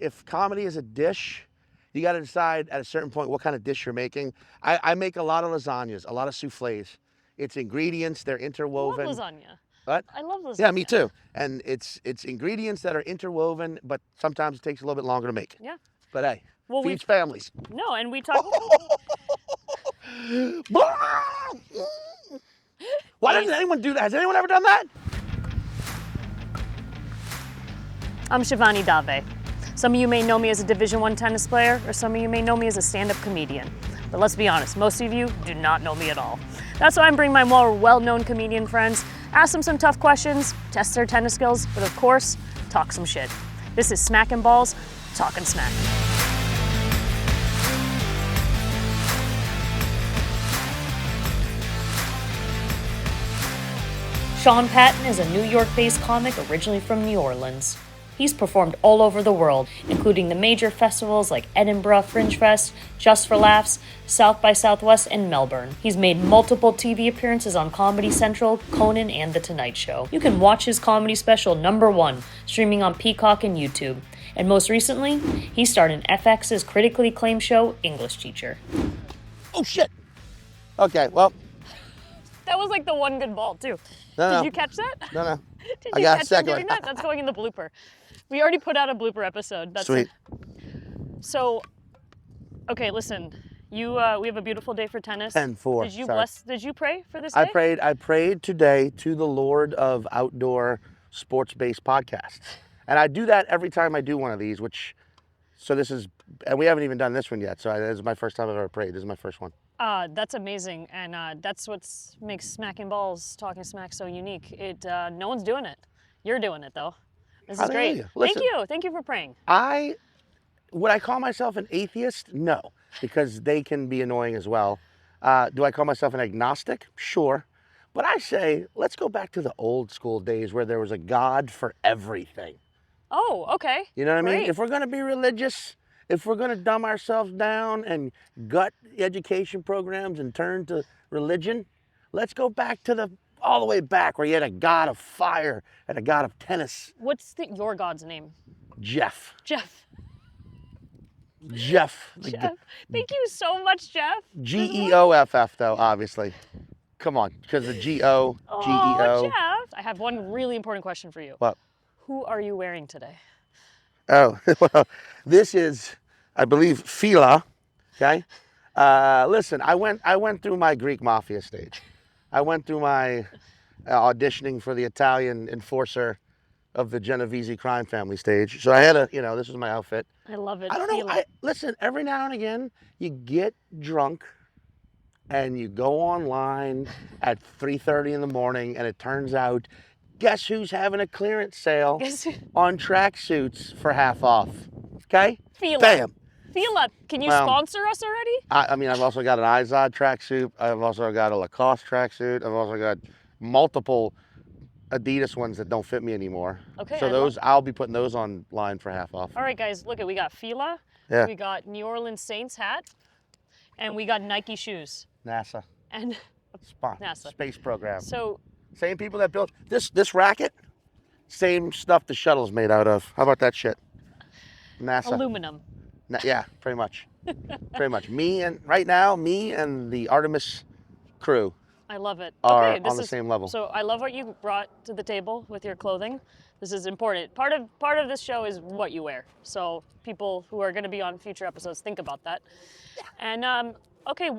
if comedy is a dish, you got to decide at a certain point what kind of dish you're making. I make a lot of lasagnas, a lot of soufflés. It's ingredients, they're interwoven. I love lasagna. What? I love lasagna. Yeah, me too. And it's ingredients that are interwoven, but sometimes it takes a little bit longer to make. Yeah. But hey, Well, feeds families. No, and we talked. Why doesn't anyone do that? Has anyone ever done that? I'm Shivani Davé. Some of you may know me as a Division I tennis player, or some of you may know me as a stand-up comedian. But let's be honest, most of you do not know me at all. That's why I'm bringing my more well-known comedian friends, ask them some tough questions, test their tennis skills, but of course, talk some shit. This is Smackin' Balls, Talkin' Smack. Sean Patton is a New York-based comic originally from New Orleans. He's performed all over the world, including the major festivals like Edinburgh Fringe Fest, Just for Laughs, South by Southwest, and Melbourne. He's made multiple TV appearances on Comedy Central, Conan, and The Tonight Show. You can watch his comedy special #1, streaming on Peacock and YouTube. And most recently, he starred in FX's critically acclaimed show, English Teacher. Oh, shit. Okay, well. That was like the one good ball, too. No. Did you catch that? No. Did I you got catch a second him doing that? That's going in the blooper. We already put out a blooper episode. That's Sweet. It. So, okay, listen. We have a beautiful day for tennis. 10-4. Did you pray for this day? I prayed today to the Lord of outdoor sports-based podcasts. And I do that every time I do one of these, and we haven't even done this one yet. So this is my first time I've ever prayed. This is my first one. That's amazing, and that's what makes Smacking Balls, Talking Smack so unique. No one's doing it. You're doing it, though. This is great. Listen, Thank you for praying. Would I call myself an atheist? No, because they can be annoying as well. Do I call myself an agnostic? Sure. But I say, let's go back to the old school days where there was a God for everything. Oh, okay. You know what I mean? Great. If we're going to be religious, if we're going to dumb ourselves down and gut education programs and turn to religion, let's go back to all the way back where you had a god of fire and a god of tennis. What's your god's name? Jeff. Jeff. Jeff. Thank you so much, Jeff. Geoff, though, obviously. Come on, because the G-O, G-E-O. Oh, Jeff. I have one really important question for you. What? Who are you wearing today? Oh, well, this is, I believe, Fila, okay? Listen, I went through my Greek mafia stage. I went through my auditioning for the Italian enforcer of the Genovese crime family stage. So I had this was my outfit. I love it. I don't know, listen, every now and again, you get drunk and you go online at 3:30 in the morning and it turns out, guess who's having a clearance sale on tracksuits for half off? Okay? Fila. Bam. Fila, can you sponsor us already? I've also got an Izod tracksuit. I've also got a Lacoste tracksuit. I've also got multiple Adidas ones that don't fit me anymore. Okay. So I'll be putting those online for half off. All right, guys, look, we got Fila. Yeah. We got New Orleans Saints hat. And we got Nike shoes. NASA. And NASA. Space program. So same people that built this racket, same stuff the shuttle's made out of. How about that shit? NASA. Aluminum. Yeah, pretty much. Pretty much. Me and the Artemis crew I love it. are on the same level. So I love what you brought to the table with your clothing. This is important. Part of this show is what you wear. So people who are going to be on future episodes, think about that. And okay,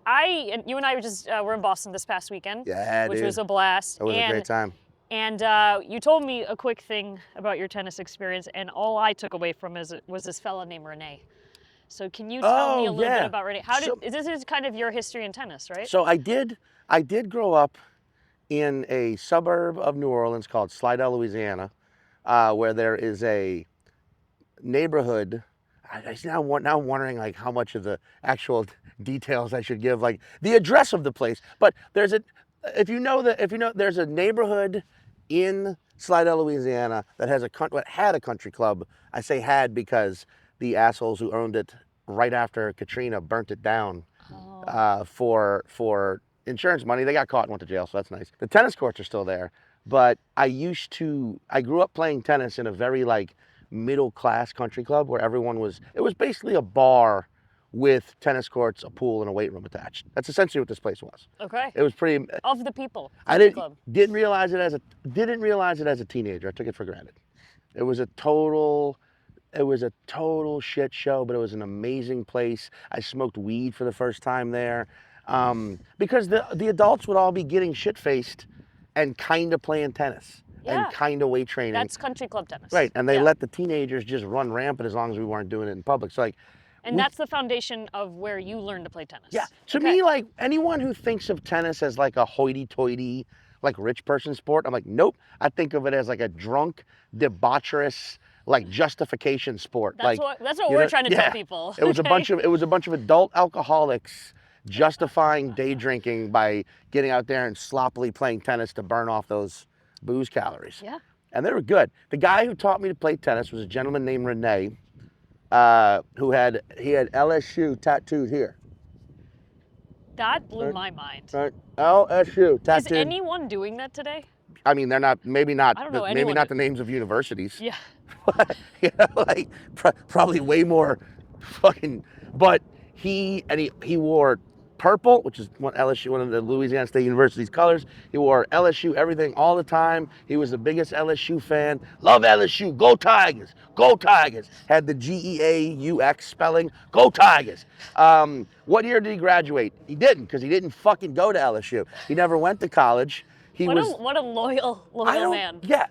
and you and I were in Boston this past weekend. Yeah, which dude. was a blast. It was a great time. And you told me a quick thing about your tennis experience, and all I took away from it was this fella named Renee. So can you tell me a little bit about Renee? This is kind of your history in tennis, right? So I did grow up in a suburb of New Orleans called Slidell, Louisiana, where there is a neighborhood. I'm now wondering like how much of the actual details I should give, like the address of the place. But there's there's a neighborhood in Slidell, Louisiana that had a country club. I say had because the assholes who owned it right after Katrina burnt it down for insurance money. They got caught and went to jail, so that's nice. The tennis courts are still there, but I grew up playing tennis in a very like middle class country club where it was basically a bar with tennis courts, a pool, and a weight room attached. That's essentially what this place was. Okay. It was pretty. Of the people. I Country club. didn't realize it as a teenager. I took it for granted. It was a total shit show, but it was an amazing place. I smoked weed for the first time there, because the adults would all be getting shit faced and kind of playing tennis Yeah. and kind of weight training. That's country club tennis. Right, and they Yeah. let the teenagers just run rampant as long as we weren't doing it in public. So like, And that's the foundation of where you learn to play tennis. yeah, to Okay. me, like anyone who thinks of tennis as like a hoity-toity, like rich person sport, I'm like, nope. I think of it as like a drunk, debaucherous, like justification sport. That's like what you we're know- trying to yeah. tell people. It was Okay? it was a bunch of adult alcoholics justifying day drinking by getting out there and sloppily playing tennis to burn off those booze calories. Yeah. And they were good. The guy who taught me to play tennis was a gentleman named Renee, who had LSU tattooed here. That blew my mind. Right? LSU Is tattooed. anyone doing that today? I mean, they're not. Maybe not. I don't know maybe anyone not that- the names of universities. Yeah. You know, like probably way more fucking. But he wore purple, which is one of the Louisiana State University's colors. He wore LSU everything all the time. He was the biggest LSU fan. Love LSU. Go Tigers. Go Tigers. Had the GEAUX spelling. Go Tigers. What year did he graduate? He didn't, because he didn't fucking go to LSU. He never went to college. What a loyal man. Yeah,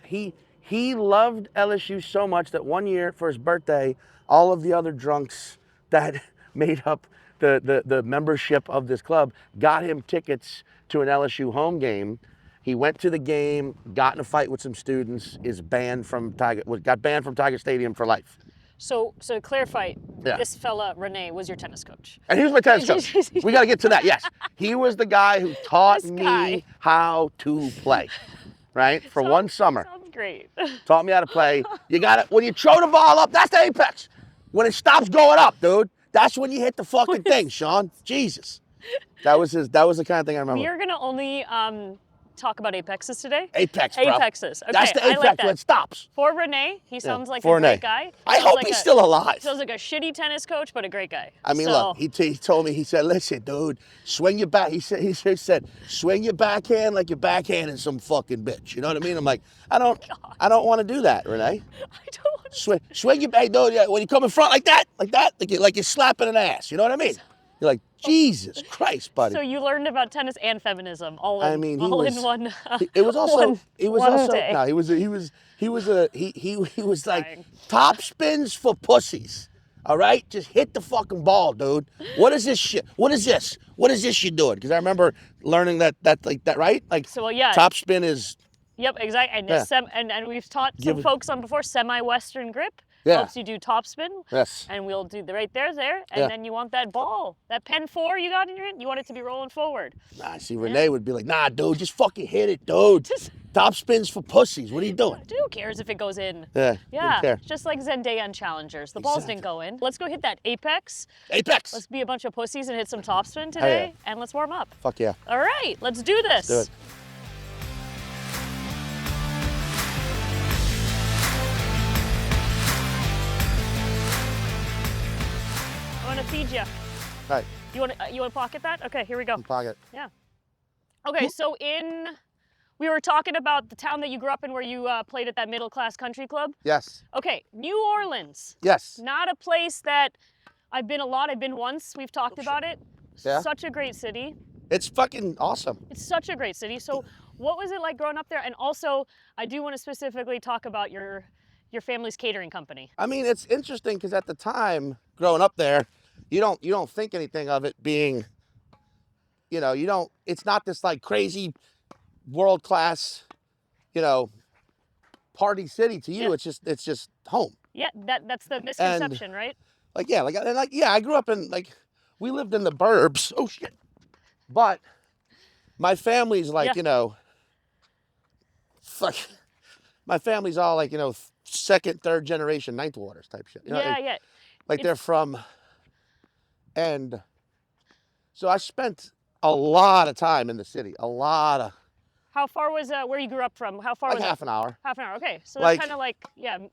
he loved LSU so much that one year for his birthday, all of the other drunks that made up the membership of this club got him tickets to an LSU home game. He went to the game, got in a fight with some students, got banned from Tiger Stadium for life. So to clarify, Yeah. this fella Renee was your tennis coach. And he was my tennis coach. We got to get to that. Yes, he was the guy who taught This guy. me how to play. Right, for one summer. Sounds great. Taught me how to play. You got it. When you throw the ball up, that's the apex. When it stops going up, dude, that's when you hit the fucking thing, Sean. Jesus. That was the kind of thing I remember. We are gonna only talk about apexes today. Apex, bro. Apexes. Okay, That's the I apex like when that. it stops. For Renee, he sounds like for a great Renee. guy. I Sounds hope like he's still alive. Sounds like a shitty tennis coach, but a great guy. I mean, So- look, he told me, he said, listen, dude, swing your back. He said, swing your backhand like you're backhanding some fucking bitch. You know what I mean? I'm like, I don't want to do that, Renee. I don't. Swing your back, dude. Yeah, when you come in front like that, like you're slapping an ass. You know what I mean? You're like, Jesus Christ, buddy. So you learned about tennis and feminism all in, I mean, all in one. It was also. one- It was one also. day. No, he was like Dying. top spins for pussies. All right, just hit the fucking ball, dude. What is this shit? What is this? What is this you doing? Because I remember learning that right. Like So, yeah. top spin is. Yep, exactly. And, Yeah. and we've taught some folks on before semi-western grip. Yeah. Helps you do topspin. Yes. And we'll do the right there, and Yeah. then you want that ball, that pen 4 you got in your hand, you want it to be rolling forward. Nah, see, Renee would be like, nah, dude, just fucking hit it, dude. Top spins for pussies. What are you doing? Who cares if it goes in? Yeah. Yeah, Didn't care. just like Zendaya and Challengers. The balls didn't go in. Let's go hit that apex. Apex. Let's be a bunch of pussies and hit some topspin today, and let's warm up. Fuck yeah. All right, let's do this. Do it. I'm gonna feed you. All right. You want to pocket that? Okay, here we go. Pocket. Yeah. Okay, so we were talking about the town that you grew up in where you played at that middle class country club. Yes. Okay, New Orleans. Yes. Not a place that I've been a lot. I've been once. We've talked about it. Yeah. Such a great city. It's fucking awesome. It's such a great city. So what was it like growing up there? And also, I do want to specifically talk about your family's catering company. I mean, it's interesting because at the time, growing up there, you don't think anything of it being, it's not this like crazy world class, party city to you. Yeah. It's just home. Yeah, that's the misconception, right? I grew up in we lived in the burbs. Oh shit. But my family's fuck. My family's all second, third generation ninth waters type shit. Yeah. They're from, and so I spent a lot of time in the city, a lot How far was where you grew up from? How far like was half it? an hour. Half an hour. Okay, so Like- that's kind of like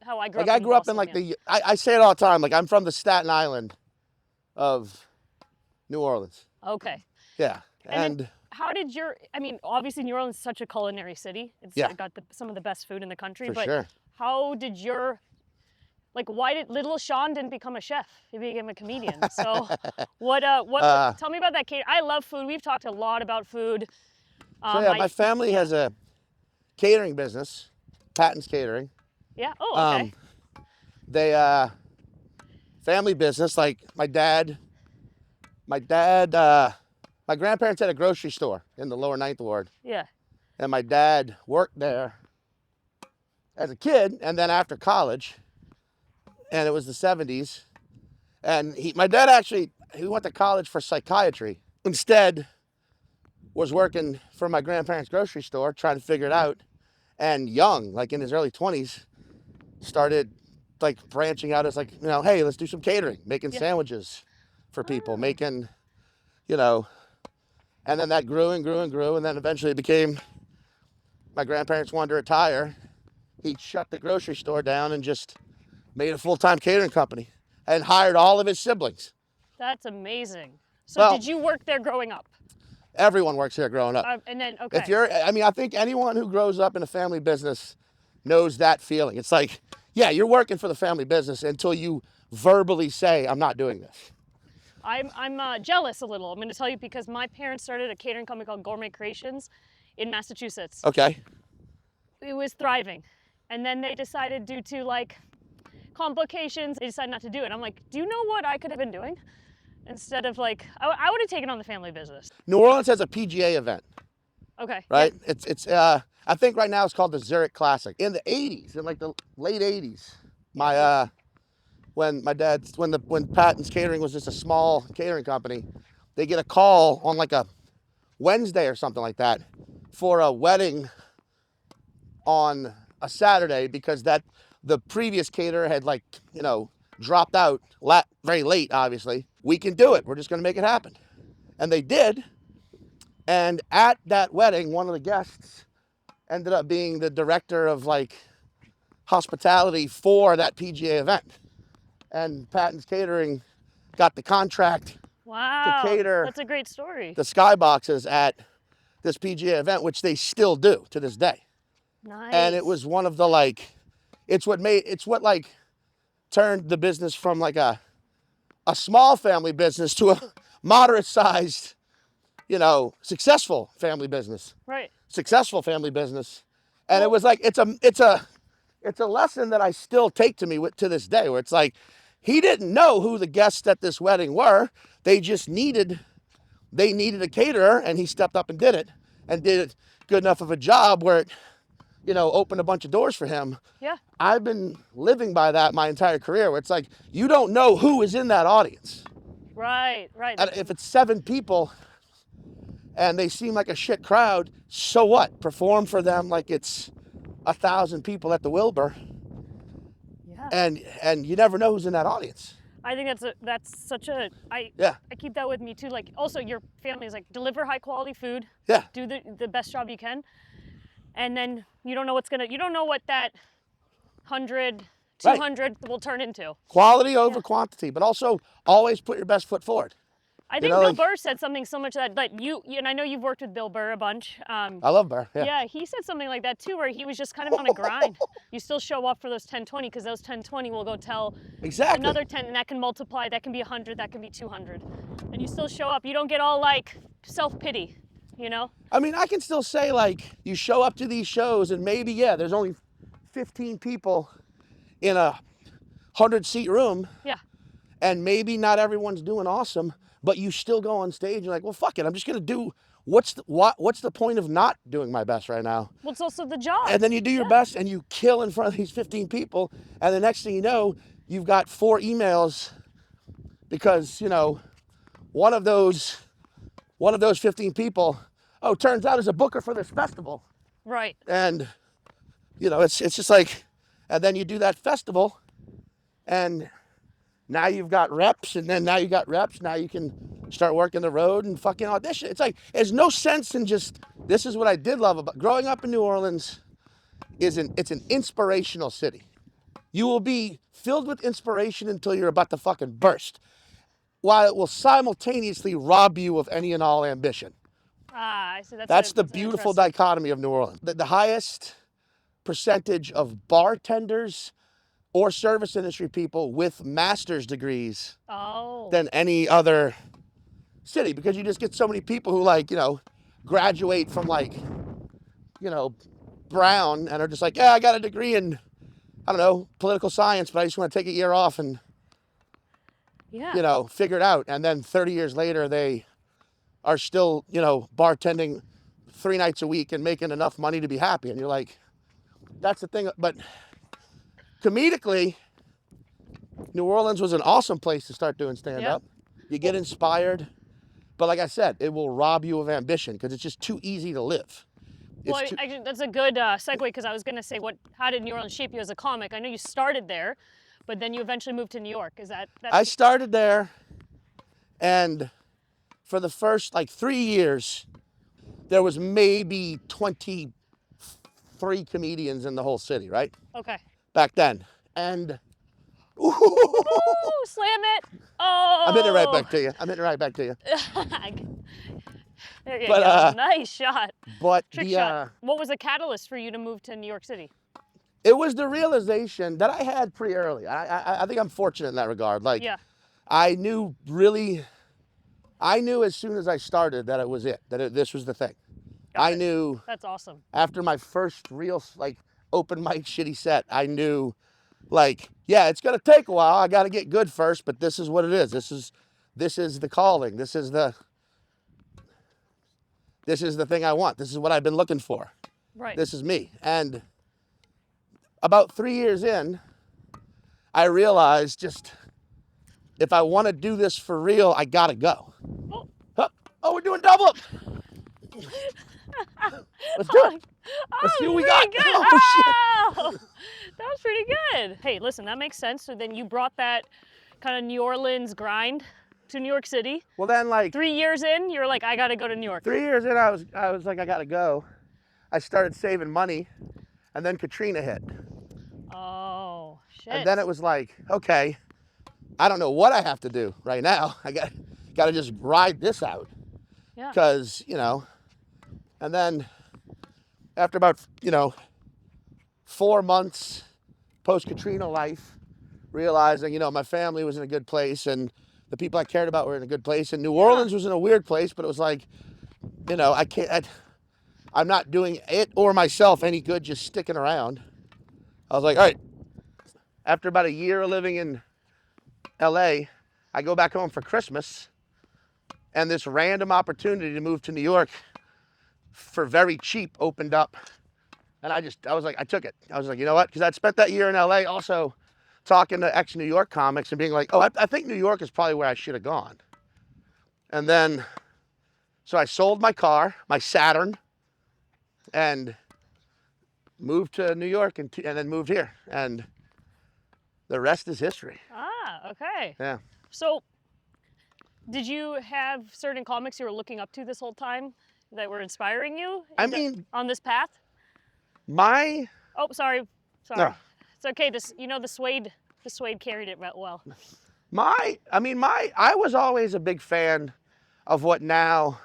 how I grew Like up. I grew up in Boston, like I say it all the time. Like I'm from the Staten Island of New Orleans. Okay. Yeah, And how did obviously New Orleans is such a culinary city. It's got some of the best food in the country. For but sure. how did why did little Sean didn't become a chef? He became a comedian. So tell me about that catering. I love food. We've talked a lot about food. So yeah, my family has a catering business, Patton's Catering. Yeah. Oh, okay. They family business. Like my grandparents had a grocery store in the lower Ninth Ward. Yeah. And my dad worked there as a kid, and then after college, and it was the 70s. And my dad actually, he went to college for psychiatry. Instead, was working for my grandparents' grocery store, trying to figure it out. And young, like in his early 20s, started like branching out as like, hey, let's do some catering, making sandwiches for people, making, and then that grew and grew and grew. And then eventually it became, my grandparents wanted to retire. He shut the grocery store down and just made a full-time catering company and hired all of his siblings. That's amazing. So did you work there growing up? Everyone works here growing up. And then, okay. I think anyone who grows up in a family business knows that feeling. It's like, yeah, you're working for the family business until you verbally say, I'm not doing this. I'm jealous a little. I'm going to tell you because my parents started a catering company called Gourmet Creations in Massachusetts. Okay. It was thriving. And then they decided due to complications, they decided not to do it. I'm like, do you know what I could have been doing? Instead of I would have taken on the family business. New Orleans has a PGA event. Okay. Right? Yeah. It's I think right now it's called the Zurich Classic. In the 80s, in like the late 80s, when Patton's Catering was just a small catering company, they get a call on like a Wednesday or something like that for a wedding on a Saturday because the previous caterer had dropped out very late, obviously. We can do it. We're just going to make it happen. And they did. And at that wedding, one of the guests ended up being the director of hospitality for that PGA event. And Patton's Catering got the contract to cater. That's a great story. The skyboxes at this PGA event, which they still do to this day. Nice. And it was one of the it's what turned the business from a small family business to a moderate sized, successful family business. Right. Successful family business. And it was it's a lesson that I still take to me to this day, where it's he didn't know who the guests at this wedding were. They needed a caterer, and he stepped up and did it good enough of a job where it, opened a bunch of doors for him. Yeah. I've been living by that my entire career, where it's you don't know who is in that audience. Right. And if it's 7 people and they seem like a shit crowd, so what? Perform for them like it's 1,000 people at the Wilbur. Yeah. And you never know who's in that audience. I think that's such a I keep that with me too. Also your family is deliver high quality food. Yeah. Do the best job you can. And then you don't know what that 100, 200 will turn into. Quality over quantity, but also always put your best foot forward. I think Bill Burr said something so much that you and I know you've worked with Bill Burr a bunch. I love Burr. Yeah, he said something like that too, where he was just kind of on a grind. You still show up for those 10-20 because those 10-20 will go tell another 10, and that can multiply. That can be 100. That can be 200, and you still show up. You don't get all self-pity, I mean, I can still say you show up to these shows and maybe there's only 15 people in a 100-seat room. Yeah. And maybe not everyone's doing awesome, but you still go on stage and you're like, well, fuck it. I'm just going to do what's the point of not doing my best right now? Well, it's also the job. And then you do your best and you kill in front of these 15 people. And the next thing you know, you've got 4 emails because, one of those 15 people, turns out is a booker for this festival. Right. And, it's just and then you do that festival and now you've got reps, and then now you got reps. Now you can start working the road and fucking audition. It's like, there's no sense in just, this is what I did love about growing up in New Orleans. It's an inspirational city. You will be filled with inspiration until you're about to fucking burst, while it will simultaneously rob you of any and all ambition. Ah, I see. That's the beautiful dichotomy of New Orleans. The highest percentage of bartenders or service industry people with master's degrees than any other city, because you just get so many people who, like, you know, graduate from, like, you know, Brown and are just like, yeah, I got a degree in, I don't know, political science, but I just want to take a year off and, you know, figure it out. And then 30 years later, they are still, you know, bartending 3 nights a week and making enough money to be happy. And you're like, that's the thing. But comedically, New Orleans was an awesome place to start doing stand-up. You get inspired. But like I said, it will rob you of ambition because it's just too easy to live. Well, actually, that's a good segue, because I was going to say, how did New Orleans shape you as a comic? I know you started there, but then you eventually moved to New York. Is that? I started there, and for the first, like, 3 years, there was maybe 23 comedians in the whole city, right? Okay. Back then. And ooh, slam it. Oh. I'm hitting it right back to you. I'm hitting it right back to you. There you go. Nice shot. But Trick shot. What was the catalyst for you to move to New York City? It was the realization that I had pretty early. I think I'm fortunate in that regard. Like, I knew as soon as I started that it was this was the thing. I knew. That's awesome. After my first real, like, open mic shitty set, I knew, like, yeah, it's gonna take a while. I got to get good first, but this is what it is. This is the calling. This is the thing I want. This is what I've been looking for. Right. This is me. And about 3 years in, I realized, just, if I want to do this for real, I gotta go. Oh, we're doing double. Let's do it. Let's see what we got. Good. Oh, shit. That was pretty good. Hey, listen, that makes sense. So then you brought that kind of New Orleans grind to New York City. Well, then, like, 3 years in, you were like, I gotta go to New York. 3 years in, I was like, I gotta go. I started saving money, and then Katrina hit. Oh, shit. And then it was like, okay, I don't know what I have to do right now. I got to just ride this out. Yeah. Because, you know, and then after about, 4 months post-Katrina life, realizing, my family was in a good place and the people I cared about were in a good place. And New Orleans was in a weird place, but it was like, I'm not doing it or myself any good just sticking around. I was like, all right, after about a year of living in LA, I go back home for Christmas, and this random opportunity to move to New York for very cheap opened up. And I was like, I took it. I was like, you know what? Because I'd spent that year in LA also talking to ex-New York comics and being like, oh, I think New York is probably where I should have gone. And then, so I sold my car, my Saturn, and moved to New York and then moved here. And the rest is history. Ah, okay. Yeah. So, did you have certain comics you were looking up to this whole time that were inspiring you? On this path? Oh, sorry. No. It's okay. The Suede carried it well. I was always a big fan of what now,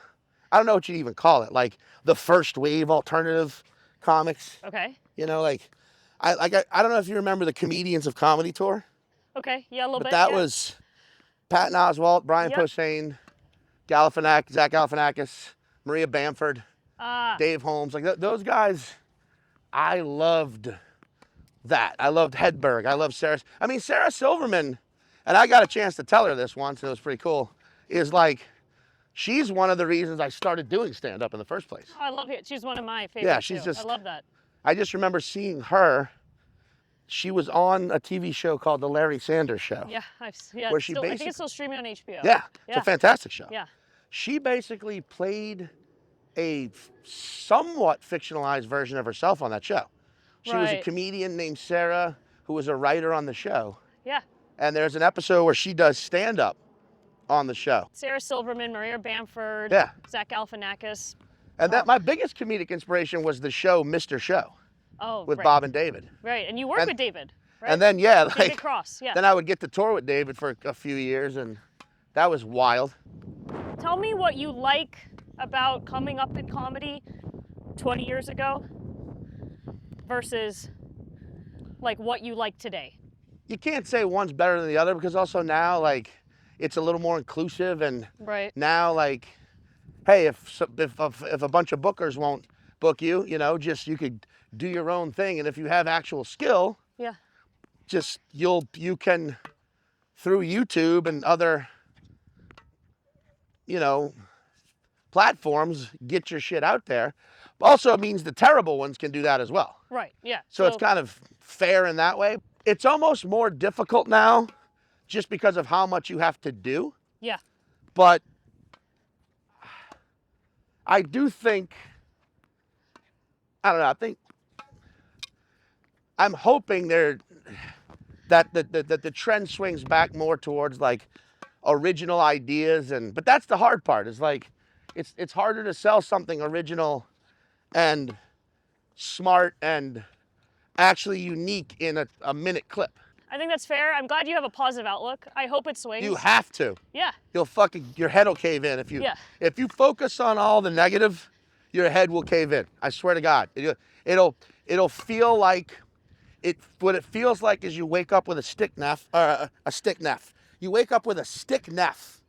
I don't know what you even call it, like the first wave alternative comics. Okay. I don't know if you remember the Comedians of Comedy tour. Okay, yeah, a little bit. But that was Patton Oswalt, Brian Posehn, Zach Galifianakis, Maria Bamford, Dave Holmes. Like those guys, I loved that. I loved Hedberg. I loved Sarah. Sarah Silverman, and I got a chance to tell her this once, and it was pretty cool, is like, she's one of the reasons I started doing stand-up in the first place. Oh, I love it. She's one of my favorites. Yeah, I love that. I just remember seeing her. She was on a TV show called The Larry Sanders Show. Yeah, where I think it's still streaming on HBO. Yeah, it's a fantastic show. Yeah. She basically played a somewhat fictionalized version of herself on that show. She was a comedian named Sarah who was a writer on the show. Yeah. And there's an episode where she does stand-up. on the show. Sarah Silverman, Maria Bamford, Yeah. Zach Galifianakis. And that my biggest comedic inspiration was the show Mr. Show with Right. Bob and David. Right, and you work with David, right? And then, yeah, David like, Cross, yeah. then I would get to tour with David for a few years, and that was wild. Tell me what you like about coming up in comedy 20 years ago versus like what you like today. You can't say one's better than the other, because also now, like, it's a little more inclusive, and Right. now, like, hey, if a bunch of bookers won't book you, you know, just you could do your own thing, and if you have actual skill, Yeah. just you can, through YouTube and other, you know, platforms, get your shit out there. Also, it means the terrible ones can do that as well. Right, yeah. So it's kind of fair in that way. It's almost more difficult now just because of how much you have to do. Yeah. But I do think, I don't know, I'm hoping that the trend swings back more towards like original ideas, but that's the hard part, is like, it's harder to sell something original and smart and actually unique in a minute clip. I think that's fair. I'm glad you have a positive outlook. I hope it swings. You have to. Yeah. Your head will cave in if you focus on all the negative, your head will cave in. I swear to God. It'll feel like what it feels like is you wake up with a stick neff. You wake up with a stick neff.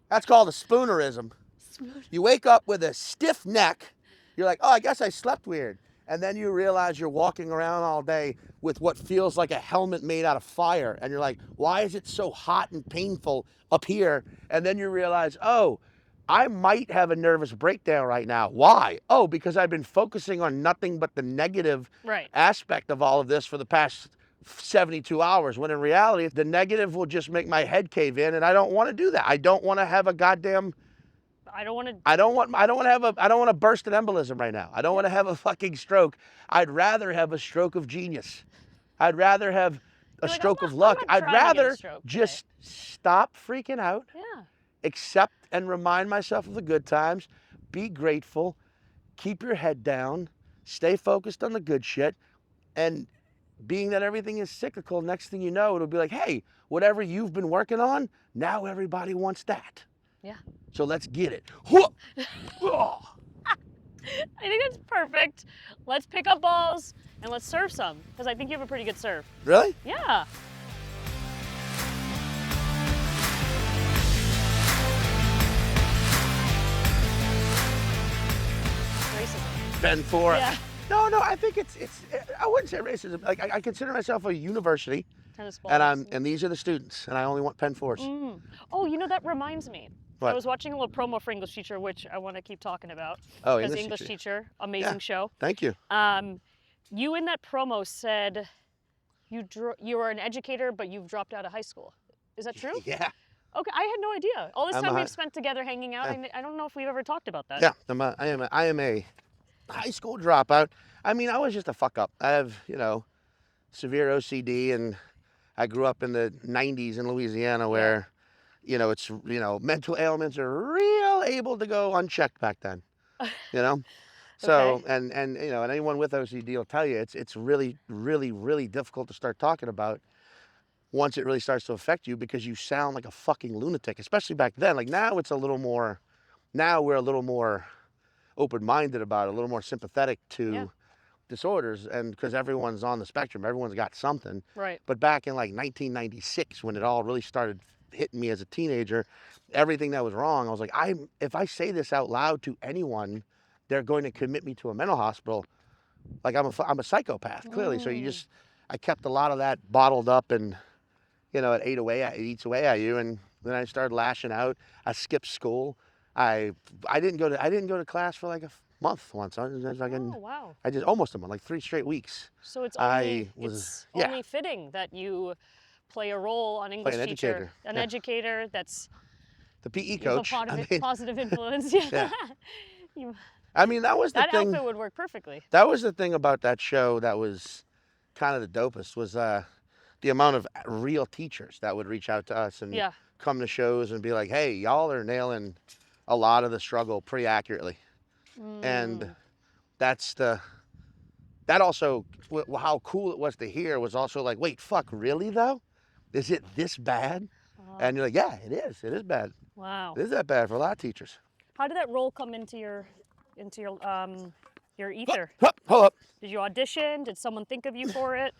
That's called a spoonerism. You wake up with a stiff neck. You're like, oh, I guess I slept weird. And then you realize you're walking around all day with what feels like a helmet made out of fire. And you're like, why is it so hot and painful up here? And then you realize, oh, I might have a nervous breakdown right now. Why? Oh, because I've been focusing on nothing but the negative aspect of all of this for the past 72 hours. When in reality, the negative will just make my head cave in. And I don't want to do that. I don't want to have a goddamn... I don't want to burst an embolism right now. I don't want to have a fucking stroke. I'd rather have a stroke of genius. I'd rather have a stroke of luck. I'd rather just stop freaking out. Yeah. Accept and remind myself of the good times. Be grateful. Keep your head down. Stay focused on the good shit. And being that everything is cyclical, next thing you know, it'll be like, hey, whatever you've been working on, now everybody wants that. Yeah. So let's get it. I think that's perfect. Let's pick up balls and let's serve some, because I think you have a pretty good serve. Really? Yeah. Racism. Ben 4. Yeah. No, I think it's I wouldn't say racism. Like, I consider myself a university. Tennis balls. And these are the students, and I only want Pen 4s. Mm. Oh, you know, that reminds me. What? I was watching a little promo for English Teacher, which I want to keep talking about. Oh, because English Teacher, amazing show. Thank you. You in that promo said you are an educator, but you've dropped out of high school. Is that true? Yeah. Okay, I had no idea. All this time we've spent together hanging out, I don't know if we've ever talked about that. Yeah, I am a high school dropout. I mean, I was just a fuck up. I have, severe OCD, and I grew up in the 90s in Louisiana where, mental ailments are real able to go unchecked back then, So, Okay. and anyone with OCD will tell you it's really, really, really difficult to start talking about once it really starts to affect you, because you sound like a fucking lunatic, especially back then. Like now we're a little more open-minded about it, a little more sympathetic to disorders, and because everyone's on the spectrum, everyone's got something. Right. But back in like 1996, when it all really started hitting me as a teenager, everything that was wrong, I was like, if I say this out loud to anyone, they're going to commit me to a mental hospital. Like I'm a psychopath, clearly. So I kept a lot of that bottled up, and it eats away at you. And then I started lashing out. I skipped school. I didn't go to class for like a month once. Oh, wow. I just almost a month, like 3 straight weeks. So it's only fitting that you play a role on English Teacher, an educator that's the PE coach. Positive influence. Yeah. I mean, that was the thing. That outfit would work perfectly. That was the thing about that show that was kind of the dopest, was the the amount of real teachers that would reach out to us and Yeah. come to shows and be like, hey, y'all are nailing a lot of the struggle pretty accurately. And that also, how cool it was to hear was also like, wait, fuck, really though? Is it this bad? And you're like, yeah, it is. It is bad. Wow. It is that bad for a lot of teachers. How did that role come into your ether? Hold up. Did you audition? Did someone think of you for it?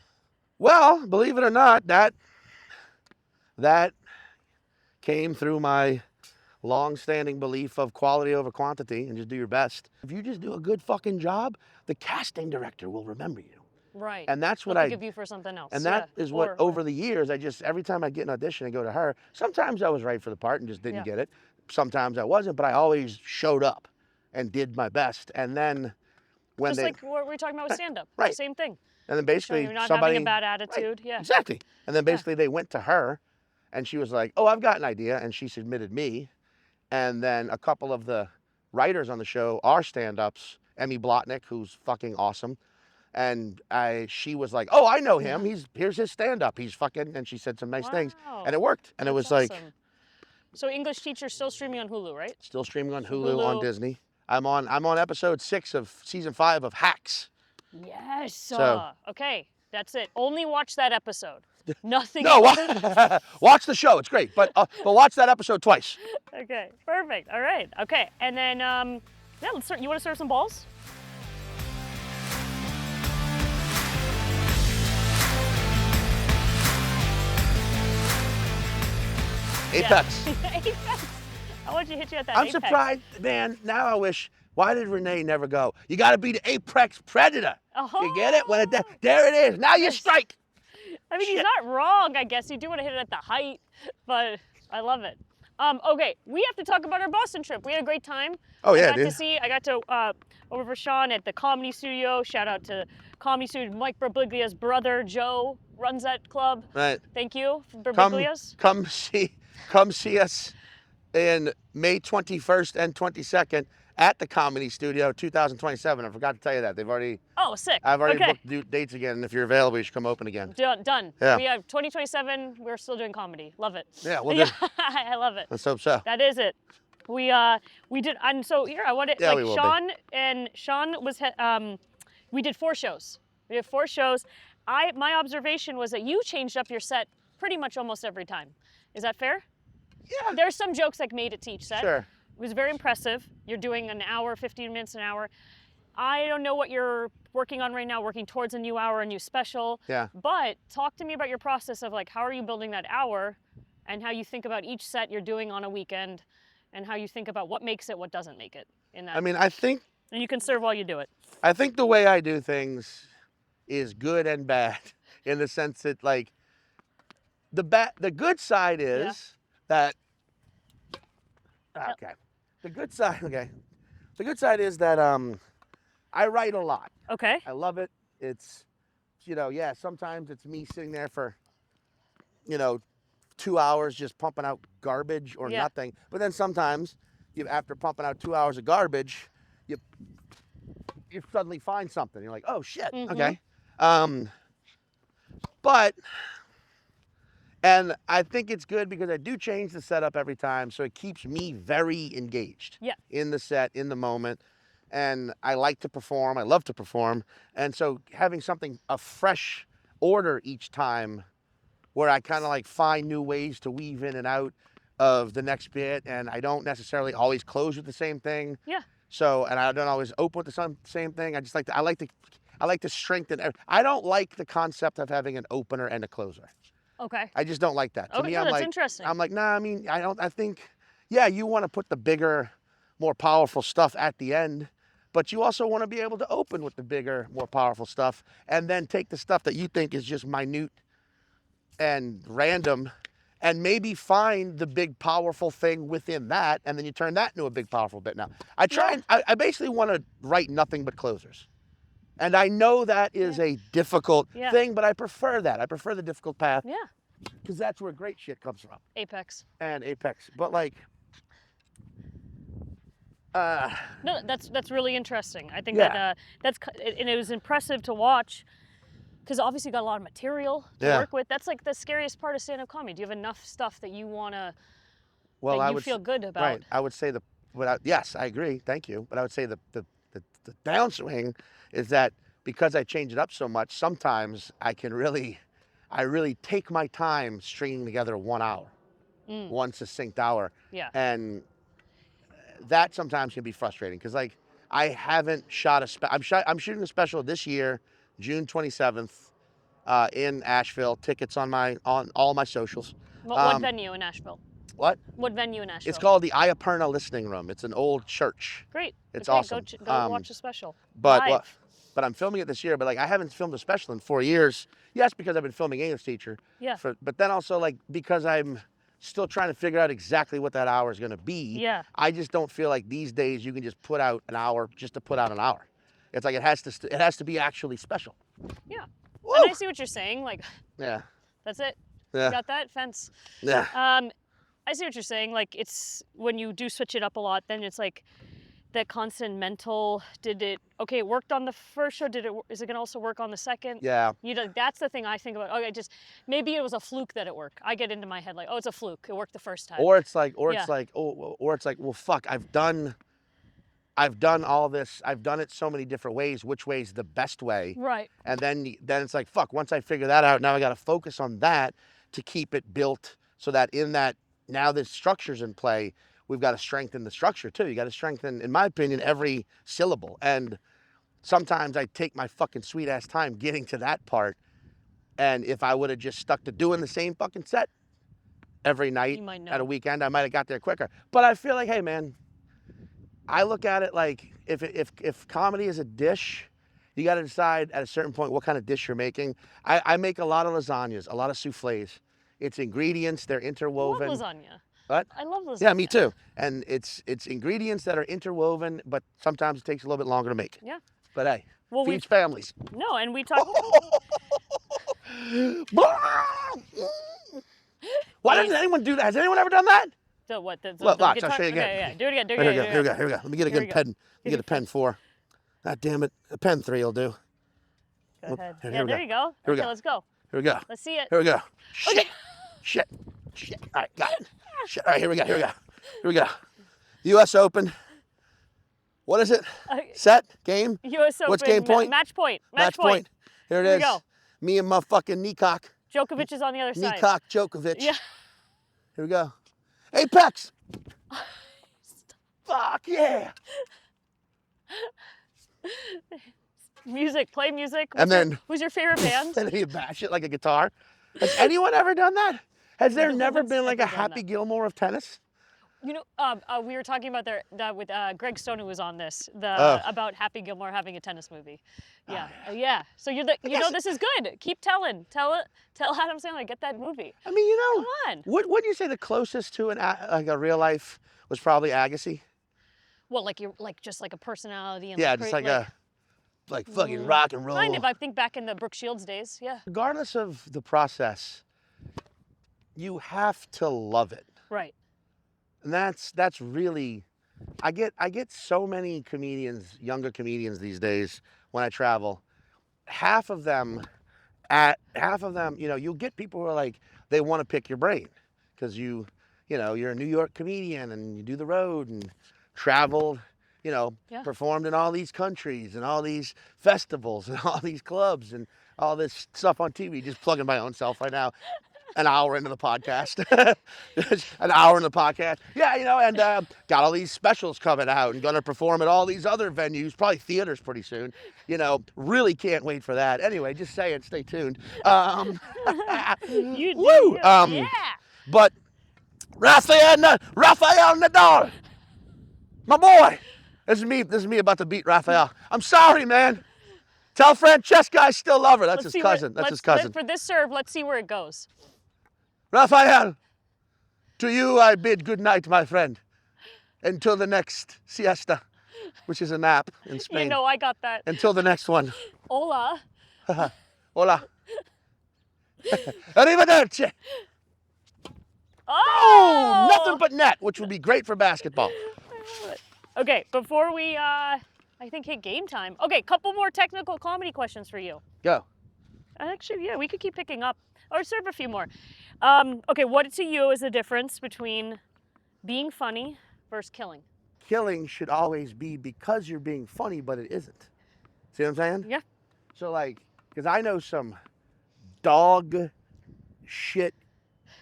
Well, believe it or not, that came through my long-standing belief of quality over quantity and just do your best. If you just do a good fucking job, the casting director will remember you. Right. And that's what They'll I think of you for something else. And that is what over the years every time I get an audition, I go to her. Sometimes I was right for the part and just didn't get it. Sometimes I wasn't, but I always showed up and did my best. And then when just like what we're talking about with stand-up. Right. Same thing. And then basically you're not somebody having a bad attitude. Right, Yeah. exactly. And then basically they went to her and she was like, oh, I've got an idea. And she submitted me. And then a couple of the writers on the show are stand-ups. Emmy Blotnick, who's fucking awesome. And she was like, oh, I know him. Here's his stand-up. He's fucking, and she said some nice things. And it worked. And it was awesome. like. So English Teacher still streaming on Hulu, right? Still streaming on Hulu, on Disney. I'm on episode 6 of season 5 of Hacks. Yes. So, okay, that's it. Only watch that episode. Nothing no, else. watch the show. It's great, but watch that episode twice. Okay, perfect. All right. Okay, and then yeah, let's start. You want to serve some balls? Apex. Yeah. Apex. I want you to hit you at that. I'm Apex. surprised, man. Now I wish. Why did Renee never go? You got to be the apex predator. You get it? When there it is. Now you strike. I mean, he's not wrong, I guess. You do want to hit it at the height, but I love it. Okay, we have to talk about our Boston trip. We had a great time. Oh, yeah, I got to over for Sean at the Comedy Studio. Shout out to Comedy Studio. Mike Birbiglia's brother, Joe, runs that club. Right. Thank you, Birbiglia's. Come see us in May 21st and 22nd at the Comedy Studio, 2027. I forgot to tell you that. They've already. Oh, sick. I've already booked dates again, and if you're available, you should come open again. Done. Yeah. We have 2027. We're still doing comedy. Love it. Yeah, well, I love it. Let's hope so. That is it. We did, and so here I wanted Sean was we did 4 shows. We did 4 shows. My observation was that you changed up your set pretty much almost every time. Is that fair? Yeah. There's some jokes that made it to each set. Sure. It was very impressive. You're doing an hour, 15 minutes an hour. I don't know what you're working on right now, working towards a new hour, a new special. Yeah. But talk to me about your process of like, how are you building that hour and how you think about each set you're doing on a weekend and how you think about what makes it, what doesn't make it in that. I mean, I think. And you can serve while you do it. I think the way I do things is good and bad in the sense that like the good side is that. Okay. The good side is that I write a lot. Okay. I love it. It's, sometimes it's me sitting there for, 2 hours just pumping out garbage or nothing. But then sometimes, after pumping out 2 hours of garbage, you suddenly find something. You're like, oh shit, okay. And I think it's good because I do change the setup every time, so it keeps me very engaged in the set, in the moment. And I like to perform. I love to perform. And so having a fresh order each time where I kind of like find new ways to weave in and out of the next bit, and I don't necessarily always close with the same thing. Yeah. So, and I don't always open with the same thing. I like to strengthen. I don't like the concept of having an opener and a closer. Okay. I just don't like that. To me, that's interesting. I'm like, nah, I mean, I think, you want to put the bigger, more powerful stuff at the end, but you also want to be able to open with the bigger, more powerful stuff and then take the stuff that you think is just minute and random and maybe find the big, powerful thing within that, and then you turn that into a big, powerful bit. Now, I basically want to write nothing but closers. And I know that is a difficult thing, but I prefer that. I prefer the difficult path. Yeah. Because that's where great shit comes from. Apex. And Apex. But like... No, that's really interesting. I think that and it was impressive to watch because obviously you got a lot of material to Yeah. work with. That's like the scariest part of stand-up comedy. Do you have enough stuff that you wanna Well, that I you would feel good about? right. I would say yes, I agree. Thank you. But I would say the downswing is that because I change it up so much, sometimes I really take my time stringing together 1 hour, one succinct hour, Yeah. and that sometimes can be frustrating because like I haven't shot I'm shooting a special this year, June 27th, in Asheville. Tickets on all my socials. What venue in Asheville? What? What venue in Asheville? It's called the Ayaperna Listening Room. It's an old church. Great. It's okay, awesome. Go watch the special. But Live. but I'm filming it this year. But like I haven't filmed a special in 4 years. Yes, because I've been filming English teacher. Yeah. But then also like because I'm still trying to figure out exactly what that hour is going to be. Yeah. I just don't feel like these days you can just put out an hour just to put out an hour. It's like it has to be actually special. Yeah. Woo! And I see what you're saying. Like, Yeah. that's it. Yeah. You got that fence. Yeah. I see what you're saying. Like, it's when you do switch it up a lot, then it's like that constant mental. It worked on the first show? Is it gonna also work on the second? Yeah. That's the thing I think about. Okay, just maybe it was a fluke that it worked. I get into my head like, oh, it's a fluke. It worked the first time. Or it's like, Yeah. well, fuck, I've done all this. I've done it so many different ways. Which way's the best way? Right. And then it's like, fuck, once I figure that out, now I got to focus on that to keep it built so that now this structure's in play, we've got to strengthen the structure too. You got to strengthen, in my opinion, every syllable. And sometimes I take my fucking sweet ass time getting to that part. And if I would have just stuck to doing the same fucking set every night at a weekend, I might have got there quicker. But I feel like, hey man, I look at it like if comedy is a dish, you got to decide at a certain point what kind of dish you're making. I make a lot of lasagnas, a lot of souffles. It's ingredients, they're interwoven. I love lasagna. What? I love lasagna. Yeah, me too. And it's ingredients that are interwoven, but sometimes it takes a little bit longer to make. Yeah. But hey, Well, feeds families. No, and we talk. Why doesn't anyone do that? Has anyone ever done that? So what? Look, watch, guitar? I'll show you again. Okay, yeah. Do it again. Here we go. Let me get a Here we good go. pen. Let me get a pen 4. God damn it. A pen 3 will do. Go ahead. Here Yeah, we there go. you go. Here we Okay, go. let's go. Here we go. Let's see it. Here we go. Shit. Shit. All right, got it. Shit. All right, here we go. U.S. Open. What is it? Set? Game? U.S. Open. What's game point? Match point. Match point. Here it Here is. we go. Me and my fucking Kneecock. Djokovic is on the other side. Kneecock Djokovic. Yeah. Here we go. Apex. Fuck yeah. Music. Play music. And then- Who's your favorite band? And then you bash it like a guitar. Has anyone ever done that? Has there No never one's been like a ever done Happy that. Gilmore of tennis? You know, we were talking about that with Greg Stone, who was on this, Oh. about Happy Gilmore having a tennis movie. Yeah, yeah. So you know this is good. Keep telling. Tell Adam Sandler, get that movie. I mean, you know, Come on. Wouldn't you say the closest to like a real life was probably Agassi? Well, like you're just like a personality and Yeah, like, just like fucking rock and roll. Kind of. I think back in the Brooke Shields days. Yeah. Regardless of the process, you have to love it. Right. And that's really, I get so many comedians, younger comedians these days when I travel. Half of them, you know, you'll get people who are like, they want to pick your brain because you're a New York comedian and you do the road and traveled, you know, Yeah. performed in all these countries and all these festivals and all these clubs and all this stuff on TV. Just plugging my own self right now. An hour into the podcast. An hour into the podcast. Yeah, you know, and got all these specials coming out and going to perform at all these other venues, probably theaters pretty soon. You know, really can't wait for that. Anyway, just saying, stay tuned. You do. Woo! Yeah. But Rafael Nadal, my boy. This is me about to beat Rafael. I'm sorry, man. Tell Francesca I still love her. That's Let's his see where- cousin. That's let's- his cousin. For this serve, let's see where it goes. Rafael, to you I bid good night, my friend. Until the next siesta, which is a nap in Spain. You know, I got that. Until the next one. Hola. Hola. Arrivederci. Oh! Nothing but net, which would be great for basketball. Okay, before we, I think hit game time. Okay, couple more technical comedy questions for you. Go. Actually, yeah, we could keep picking up or serve a few more. Okay, what to you is the difference between being funny versus killing? Killing should always be because you're being funny, but it isn't. See what I'm saying? Yeah. So like, because I know some dog shit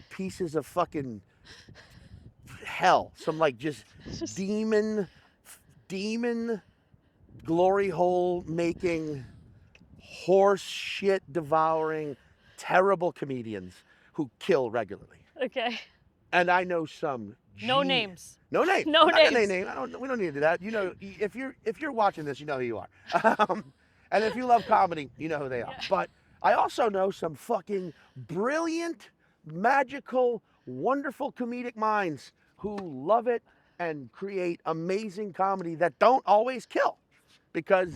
pieces of fucking hell, some like just demon glory hole making, horse shit devouring, terrible comedians who kill regularly. Okay. And I know some. No names. No names. No I'm not gonna names. name. We don't need to do that. You know, if you're watching this, you know who you are. And if you love comedy, you know who they are. Yeah. But I also know some fucking brilliant, magical, wonderful comedic minds who love it and create amazing comedy that don't always kill, because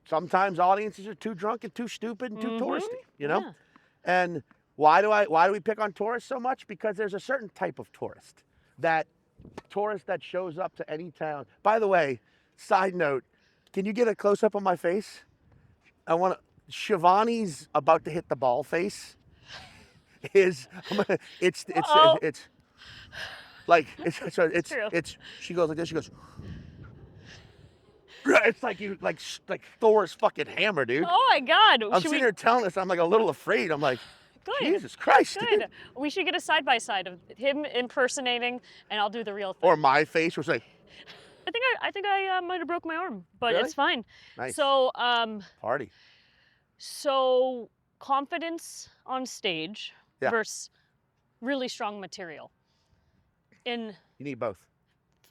sometimes audiences are too drunk and too stupid and too touristy. You know. Yeah. And why do we pick on tourists so much? Because there's a certain type of tourist that shows up to any town. By the way, side note, can you get a close up on my face? I want to. Shivani's about to hit the ball face. It's like it's she goes like this. She goes. It's like like Thor's fucking hammer, dude. Oh my God. I'm sitting here telling this. I'm like a little afraid. I'm like, Good. Jesus Christ, Good. dude. We should get a side by side of him impersonating, and I'll do the real thing. Or my face was like, I think I might have broke my arm, but Really? it's fine. nice. So Party. so confidence on stage Yeah. versus really strong material. In You need both.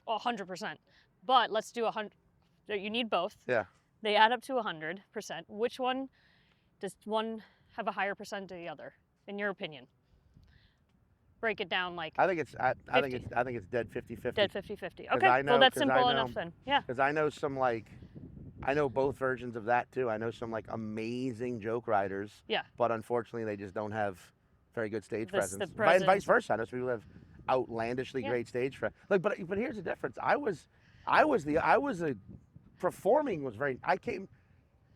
100%. But let's do 100. You need both. Yeah. They add up to 100%. Which one does one have a higher percent than the other, in your opinion? Break it down like I think it's dead 50-50. dead 50-50. 'Cause Okay, I know- well that's 'cause I simple know- enough then. Yeah. Because I know both versions of that too. I know some like amazing joke writers. Yeah. But unfortunately, they just don't have very good stage The presence. And presence. vice versa. I know some people have outlandishly Yeah. great stage presence. Like, but here's the difference.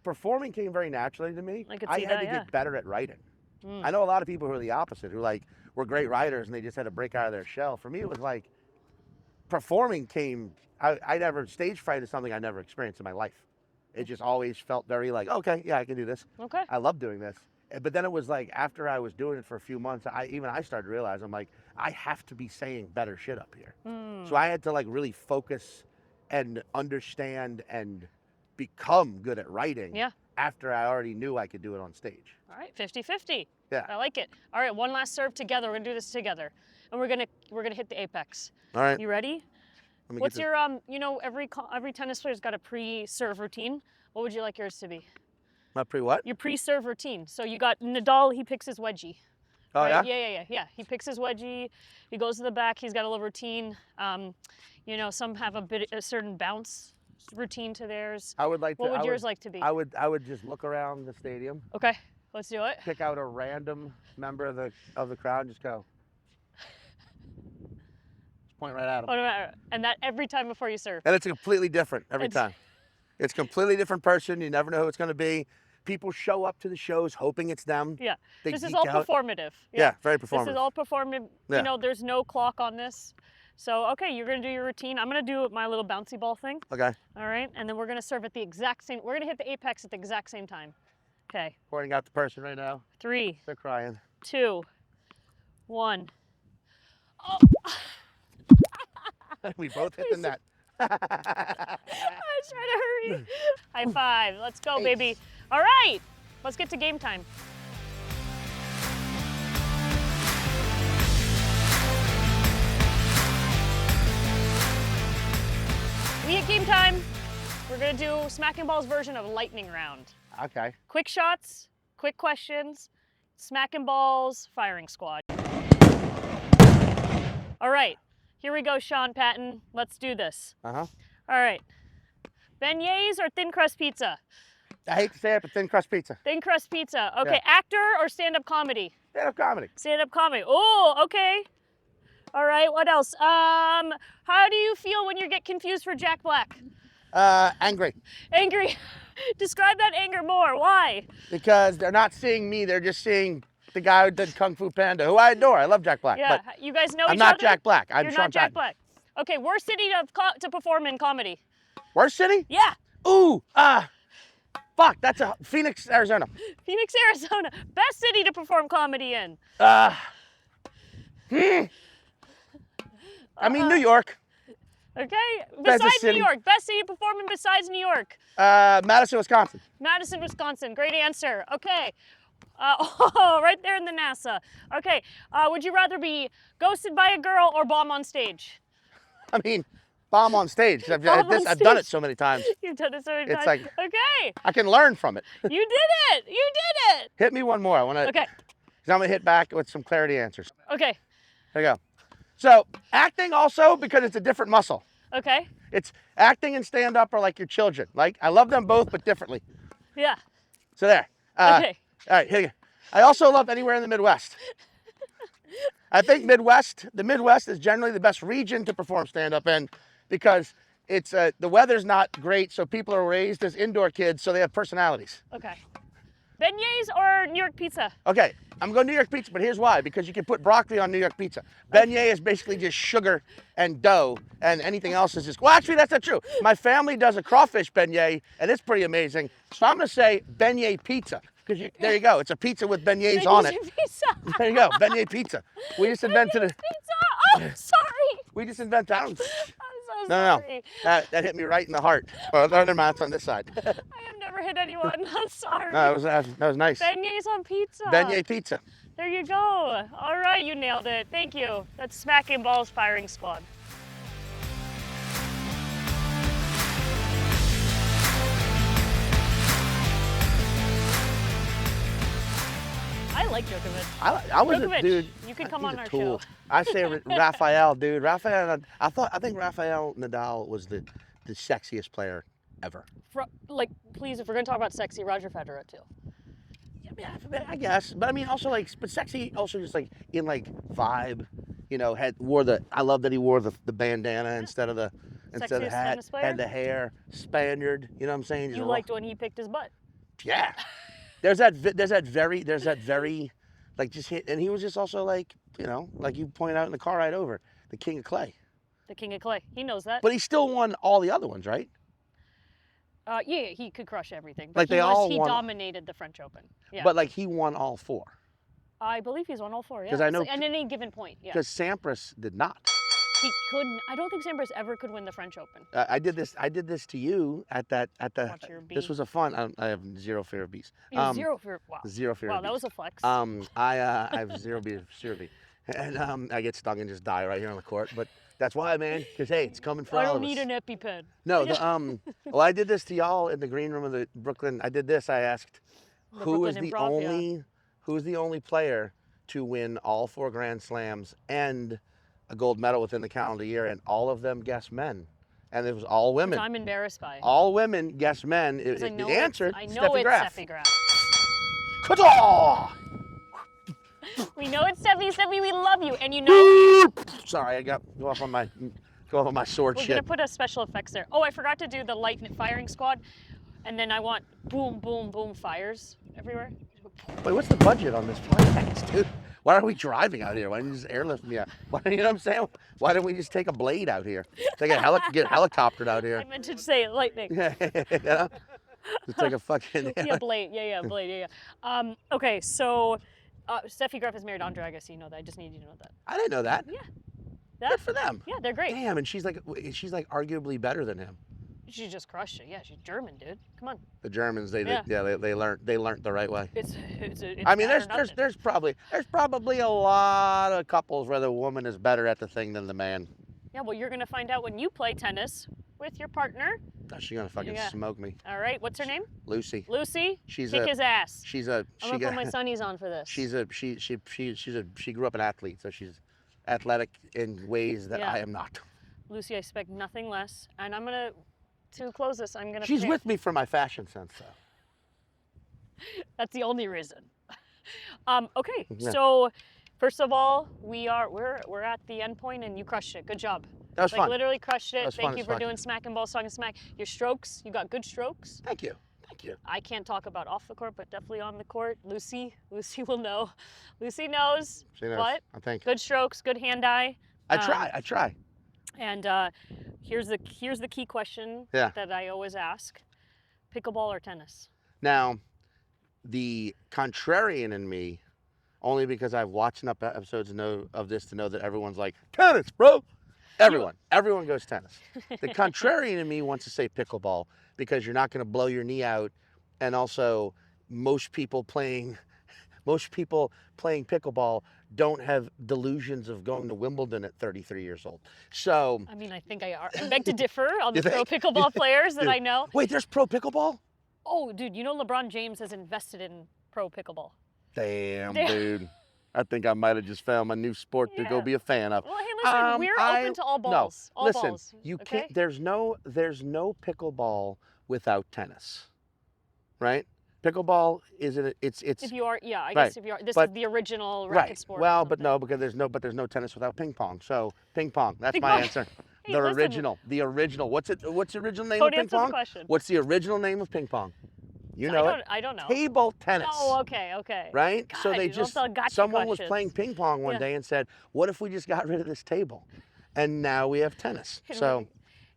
Performing came very naturally to me. I could I see had that, to yeah. get better at writing. Mm. I know a lot of people who are the opposite, who like were great writers and they just had to break out of their shell. For me, it was like performing came. Stage fright is something I never experienced in my life. It just always felt very like, okay, yeah, I can do this. Okay. I love doing this. But then it was like after I was doing it for a few months, I started to realize, I'm like, I have to be saying better shit up here. Mm. So I had to like really focus and understand and become good at writing. Yeah. After I already knew I could do it on stage. All right, 50-50. Yeah. I like it. All right, one last serve together. We're gonna do this together, and we're gonna hit the apex. All right. You ready? Let me What's get your every tennis player's got a pre-serve routine. What would you like yours to be? my what? Your pre-serve routine. So you got Nadal. He picks his wedgie. Oh right? yeah. Yeah. He picks his wedgie. He goes to the back. He's got a little routine. Some have a certain bounce routine to theirs. I would like to. What would yours like to be? I would just look around the stadium, Okay, let's do it. pick out a random member of the crowd, and just go. Just point right at them. Oh, no, and that every time before you serve. And it's completely different every It's- time. It's a completely different person. You never know who it's going to be. People show up to the shows hoping it's them. Yeah, They this is geek all out. performative. Yeah, very This performative. is all performative. Yeah. There's no clock on this. So, okay, you're gonna do your routine. I'm gonna do my little bouncy ball thing. Okay. All right, and then we're gonna serve at the exact same. We're gonna hit the apex at the exact same time. Okay, Pointing out the person right now. 3, They're crying. 2, 1. Oh, We both hit the net. I was trying to hurry. High five. Let's go, baby. All right, let's get to game time. We hit game time. We're gonna do Smack and Ball's version of lightning round. Okay. Quick shots, quick questions, Smack and Ball's firing squad. All right, here we go, Sean, Patton. Let's do this. Uh-huh. All right. Beignets or thin crust pizza? I hate to say it, but thin crust pizza. Thin crust pizza. Okay, Yeah. actor or stand-up comedy? Stand-up comedy. Stand-up comedy. Oh, okay. All right, what else? How do you feel when you get confused for Jack Black? Angry. Angry. Describe that anger more. Why? Because they're not seeing me, they're just seeing the guy who did Kung Fu Panda, who I adore. I love Jack Black. Yeah, But you guys know I'm each not other? Jack Black. I'm You're Sean not Jack Patton. Black. Okay, worst city to perform in comedy. Worst city? Yeah, Ooh, fuck, that's a Phoenix, Arizona. Phoenix, Arizona. Best city to perform comedy in. I mean, New York. Okay, Best besides New city. York. Best city to perform in besides New York. Madison, Wisconsin. Madison, Wisconsin. Great answer. Okay. Oh, right there in the NASA. Okay. Would you rather be ghosted by a girl or bomb on stage? I mean, bomb on stage. I've Bomb on I've done stage. it so many times. You've done it so many It's times. like- Okay. I can learn from it. You did it. You did it. Hit me one more. I want to. Okay. I'm gonna hit back with some clarity answers. Okay. There you go. So acting also because it's a different muscle. Okay. It's acting and stand up are like your children. Like I love them both, but differently. Yeah. So there. Okay. All right. Here you go. I also love anywhere in the Midwest. I think the Midwest is generally the best region to perform stand up in because it's the weather's not great, so people are raised as indoor kids, so they have personalities. Okay. Beignets or New York pizza? Okay, I'm going New York pizza, but here's why. Because you can put broccoli on New York pizza. Beignet is basically just sugar and dough, and anything else is just, well, actually, that's not true. My family does a crawfish beignet, and it's pretty amazing. So I'm going to say beignet pizza. Because there you go. It's a pizza with beignets on it. Pizza. There you go, beignet pizza. We just invented it. Pizza. Oh, sorry. We just invented that. I'm so No. sorry. That hit me right in the heart. Well, the other mouth's on this side. I have never hit anyone. I'm sorry. No, that was nice. Beignets on pizza. Beignet pizza. There you go. All right, you nailed it. Thank you. That's Smacking Balls Firing Squad. I like Djokovic. I was Djokovic, a dude. you can he's come on a our tool. show. I say Rafael, dude. Rafael. I think Rafael Nadal was the sexiest player ever. Please, if we're gonna talk about sexy, Roger Federer too. Yeah, I guess. But I mean, also but sexy, also just like in like vibe. You know, I love that he wore the bandana instead of the Sexiest hat. tennis player? Had the hair, Spaniard. You know what I'm saying? Just You liked when he picked his butt. Yeah. There's that very like just hit, and he was just also like, you know, like you pointed out in the car ride over, the king of clay. The king of clay. He knows that. But he still won all the other ones, right? Yeah, he could crush everything. Like he they he won. dominated the French Open. Yeah. But like he won all four. I believe he's won all four. Yeah. 'Cause I know- At any given point. Yeah. Because Sampras did not. He couldn't. I don't think Sampras ever could win the French Open. I did this to you at the. Watch your bee. This was a fun. I have zero fear of bees. You have zero fear. Wow. Zero fear Wow, of that bees. was a flex. I have zero bee, and I get stung and just die right here on the court. But that's why, man. Because hey, it's coming for I all don't of need us. an EpiPen. No, well, I did this to y'all in the green room of the Brooklyn. I did this. I asked, The who is Brooklyn the Improv, yeah. who's the only player to win all 4 Grand Slams and a gold medal within the calendar year? And all of them guessed men, and it was all women. I'm embarrassed by. All women guessed men. 'Cause I know The answer, I know Steffi it's Graf. Steffi Graf. Ka-taw! We know it's Steffi. Steffi, we love you, and you know Sorry, I got go off on my sword we're shit. gonna put a special effects there. Oh, I forgot to do the light firing squad, and then I want boom, boom, boom fires everywhere. Wait, what's the budget on this podcast, dude? Why are we driving out here? Why don't you just airlift me out? You know what I'm saying? Why don't we just take a blade out here? Get helicoptered out I here. meant to say lightning. You know? Just take a fucking. Yeah, blade. Yeah, blade. Yeah. Okay, so Steffi Graf is married to Andre Agassi. You know that. I just need you to know that. I didn't know that. Yeah. Good for them. Yeah, they're great. Damn, and she's like arguably better than him. She just crushed it. Yeah, she's German, dude. Come on. The Germans, they Yeah. they learned the right way. It's I mean, that or nothing. there's probably a lot of couples where the woman is better at the thing than the man. Yeah, well, you're gonna find out when you play tennis with your partner. Oh, she's gonna fucking Yeah. smoke me, All right, what's her name? Lucy. Lucy. She's Kick a his ass. she's a I'm she gonna got, put my sunnies on for this. she grew up an athlete, so she's athletic in ways that Yeah. I am not. Lucy, I expect nothing less. And to close this, I'm gonna. She's with me for my fashion sense, though. That's the only reason. Okay, Yeah. so first of all, we're at the end point, and you crushed it. Good job. That was fun. Literally crushed it. That was Thank fun you as for fuck. doing Smack and Balls, talking smack. Your strokes, you got good strokes. Thank you. Thank you. I can't talk about off the court, but definitely on the court. Lucy will know. Lucy knows. She knows. What? I think. Good strokes, good hand-eye. I try. And here's the key question that I always ask: pickleball or tennis? Now, the contrarian in me, only because I've watched enough episodes of this to know that everyone's like, tennis, bro. Everyone goes tennis. The contrarian in me wants to say pickleball because you're not going to blow your knee out, and also most people playing pickleball don't have delusions of going to Wimbledon at 33 years old. So I mean, I think I beg to differ on the pro pickleball players that I know. Wait, there's pro pickleball? Oh, dude, you know LeBron James has invested in pro pickleball. Damn, dude. I think I might have just found my new sport to go be a fan of. Well, hey, listen, we're open to all balls. No, listen, you can't. There's no pickleball without tennis, right? Pickleball isn't. It's. If you are, I guess if you are, this is the original racket sport. Well, but no, because there's no tennis without ping pong. So ping pong. That's my answer. Hey, the original. What's the original name of ping pong? The question. What's the original name of ping pong? You know it. I don't know. Table tennis. Oh, okay. Right? God, so they just someone was playing ping pong one day and said, "What if we just got rid of this table?" And now we have tennis. So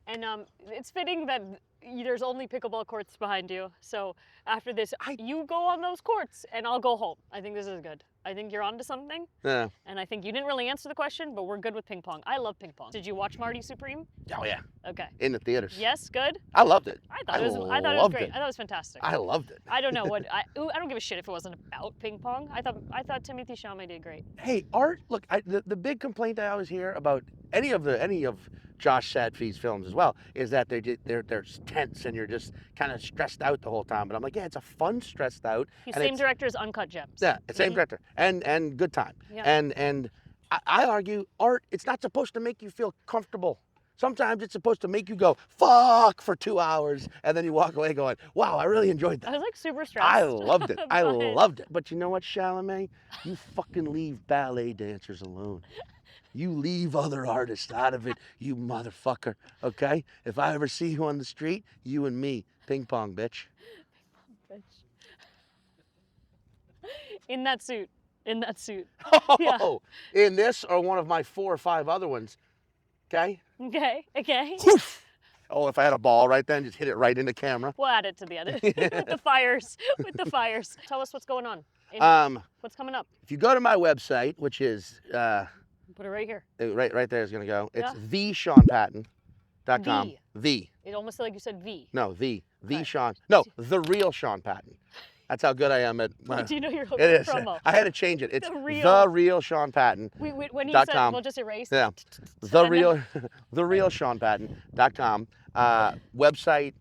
and it's fitting that there's only pickleball courts behind you. So after this, you go on those courts and I'll go home. I think this is good. I think you're onto something. Yeah. And I think you didn't really answer the question, but we're good with ping pong. I love ping pong. Did you watch Marty Supreme? Oh yeah. Okay. In the theaters. Yes, good. I loved it. I thought it was great. I thought it was fantastic. I loved it. I don't know what I don't give a shit if it wasn't about ping pong. I thought Timothy Chalamet did great. Hey, art. Look, the big complaint I always hear about any of Josh Sadfie's films as well is that they're tense and you're just kind of stressed out the whole time. But I'm like, yeah, it's a fun stressed out. He's same director as Uncut Gems. Yeah, it's same director and Good Time. Yeah. And I argue art. It's not supposed to make you feel comfortable. Sometimes it's supposed to make you go, fuck, for 2 hours, and then you walk away going, wow, I really enjoyed that. I was like super stressed. I loved it. I loved it. But you know what, Chalamet? You fucking leave ballet dancers alone. You leave other artists out of it, you motherfucker, okay? If I ever see you on the street, you and me, ping pong, bitch. Ping pong, bitch. In that suit. Oh, yeah. In this or one of my 4 or 5 other ones, okay? Okay. Woof. Oh, if I had a ball right then, just hit it right in the camera. We'll add it to the edit with the fires. Tell us what's going on. What's coming up? If you go to my website, which is put it right here. Right there is going to go. It's theSeanPatton.com. The. It almost sounded like you said V. No, the Sean. No, the real Sean Patton. That's how good I am at. Do you know your promo? I had to change it. It's the real Sean Patton. When he said, we'll just erase. Yeah, the real Sean Patton.com. Website.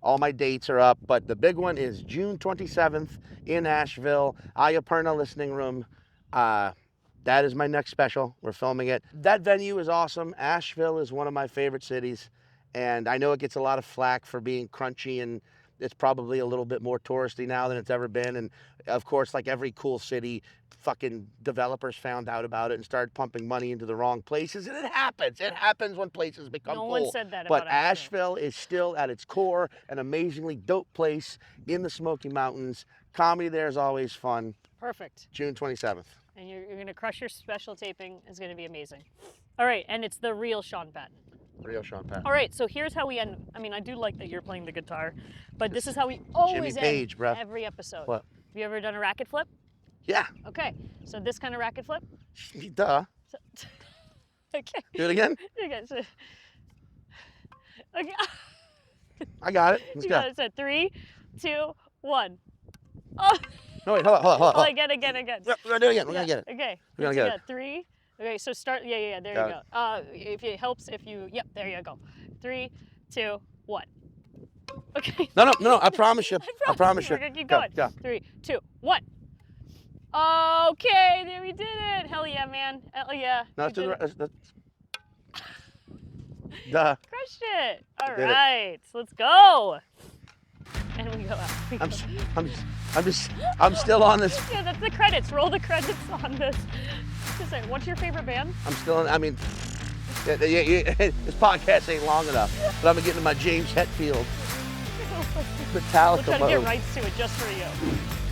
All my dates are up, but the big one is June 27th in Asheville, Ayaperna Listening Room. That is my next special. We're filming it. That venue is awesome. Asheville is one of my favorite cities, and I know it gets a lot of flack for being crunchy, and it's probably a little bit more touristy now than it's ever been. And of course, like every cool city, fucking developers found out about it and started pumping money into the wrong places. And it happens. It happens when places become cool. No one said that about Asheville. But Asheville is still at its core an amazingly dope place in the Smoky Mountains. Comedy there is always fun. Perfect. June 27th. And you're going to crush your special taping. It's going to be amazing. All right, and it's the real Sean Patton. Real Sean Patton. All right, so here's how we end. I mean, I do like that you're playing the guitar, but this is how we always Page, end bro. every episode. What? Have you ever done a racket flip? Yeah. Okay, so this kind of racket flip? Duh. Okay. Do it again? Okay. So, okay. I got it. Let's go. So 3, 2, 1. Oh. No, wait, hold on. Oh, again. We're going to do it again. We're going to get it. Okay. We're going to get it. 3. Okay, so start. Yeah. There you go. If it helps, yep, there you go. 3, 2, 1. Okay. No. I promise you. I promise you. We're gonna keep going. Go. 3, 2, 1. Okay, there we did it. Hell yeah, man. Hell yeah. No, let's do the rest. Duh. Crushed it. All right, let's go. And we go out. I'm still on this. Yeah, that's the credits. Roll the credits on this. Just say, what's your favorite band? I'm still in. I mean, this podcast ain't long enough, but I'm gonna get into my James Hetfield. Metallica We'll try to mode. get rights to it just for you.